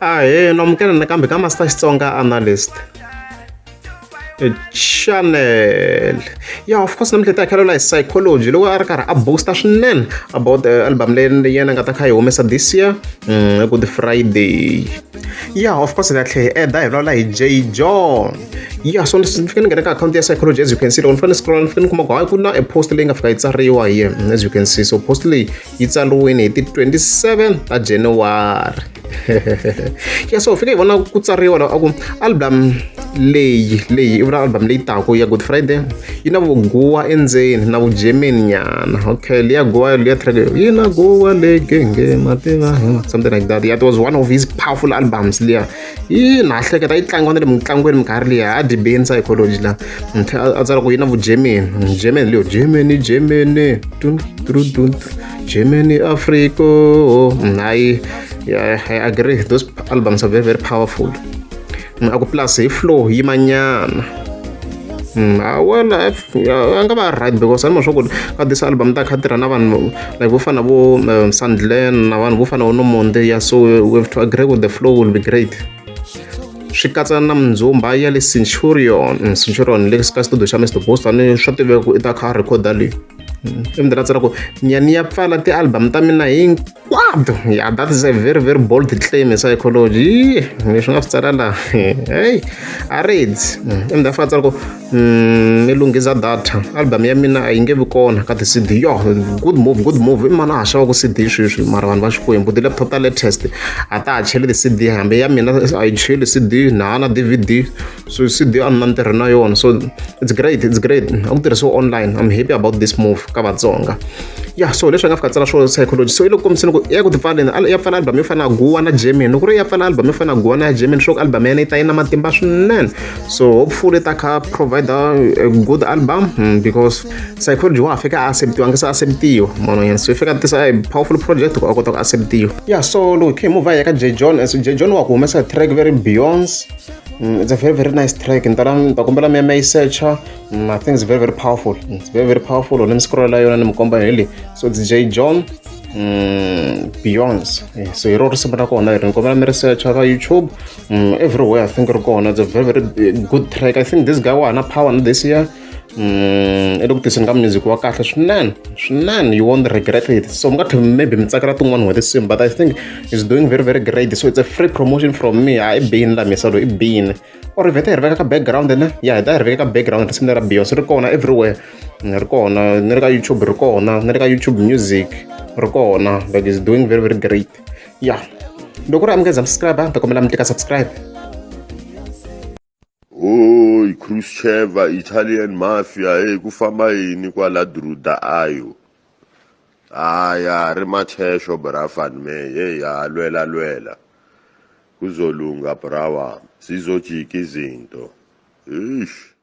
nomukela nakambe ka Master Xitsonga Analyst channel. Yeah, of course namuntlha ta khalula hi Sayicology loko a ri karhi a booster swinene about album leyi yena nga ta kha hi humesa this year Good Friday. Yeah, of course la tlhe eda hi vulavula hi J John. Yeah, so ni fika ni nghena ka account ya Sayicology. As you can see loko ni fane scroll ni fika ni kuma ku hayi ku na a post leyi nga fika yi tsariwa hi as you can see. So post leyi yi tsariwini hi ti 27 ta January. Yeah, so fika hi vona ku tsariwa la ku album leyi i vula album leyi taka ya Good Friday yi na vuguwa endzeni na vugerman nyana. Okay, liya gowa liya track yi na gowa le genge mativa something like that. Yeah, it was one of his powerful albums liya. Yi na hleketa yi tlangiwa na le mintlangwini minkarhi liya a dibeni Sayicology la a tsara ku yi na vugerman liyo Germany Africa. I agree, those albums are very very powerful. Aku plus hi flow yi manyana. Well, I nga right because I'm sure that this album ta khatira na vanhu like vofana vo Sandlen na vanhu vofana no Monde. Yeah, so we have to agree with the flow will be great. Swi katsa na mdzumba ya le eCenturion le ka studio xa Mr Boss ani swa tiveka ku i ta kha record ali. Emdra tsara ku nyani ya pfala ti album ta mina hinkwato. Yeah, that is a very very bold claim Sayicology. Leswi nga tsara la hey a read emda fa tsara ku mi lunghisa data album ya mina a yi nge vi kona ka ti CD. Yo, good move mana a xava ku CD sweswi mara vanhu va xikwembu ti laptop ta latest a ta ha cheli ti CD hambi ya mina a yi cheli CD na DVD. So CD a ni na ntirho na yona. So it's great a ku tirhisiwa online. I'm happy about this move ka Vatsonga. Yeah, so leswi nga fika tsala swo Sayicology. So loko kombiseni ku ya ku tipfaleni ya pfala album yo fana guwa na German. Loko ya pfala album yo fana guwa na German sho album ya ta yi na matimba swinene. So hopefully ta kha provide a good album because Sayicology wa fika acceptiwa nga sa acceptiwa mano yan. So fika this a powerful project ko akota ku acceptiwa. Yeah, so look ke move ya ka J John. As J John wa ku humesa track very Beyonce. It's a very very nice track. Ntaram ta kombela me searcher. I think it's very very powerful. It's very very powerful. Let me scroll la yona ni mukomba really. So it's J John Beyonce. So you wrote something like that. Ni kombela me research ka YouTube. Everywhere I think ri kona. It's a very very good track. I think this guy wa na power this year. Education ka music wa kahle swinene. You won't regret it. So I'm going to maybe mitsakela tin'wana with this but I think he's doing very very great. So it's a free promotion from me. I been la misalo I been or if I riveka ka background na yeah da riveka ka background risimela ra Beyonce ri kona everywhere. Ri kona ni ri ka YouTube ri kona ni ri ka YouTube music ri kona. Like he's doing very very great. Yeah, loko ri amukeza subscribe ta kombela mtika subscribe. Oi, Khrushcheva, Italian mafia, hey, kufamba yini kwala druda ayo. Aya, rimathesho brafan me, hey, lwela. Kuzolunga brawa, sizojika izinto. Ish.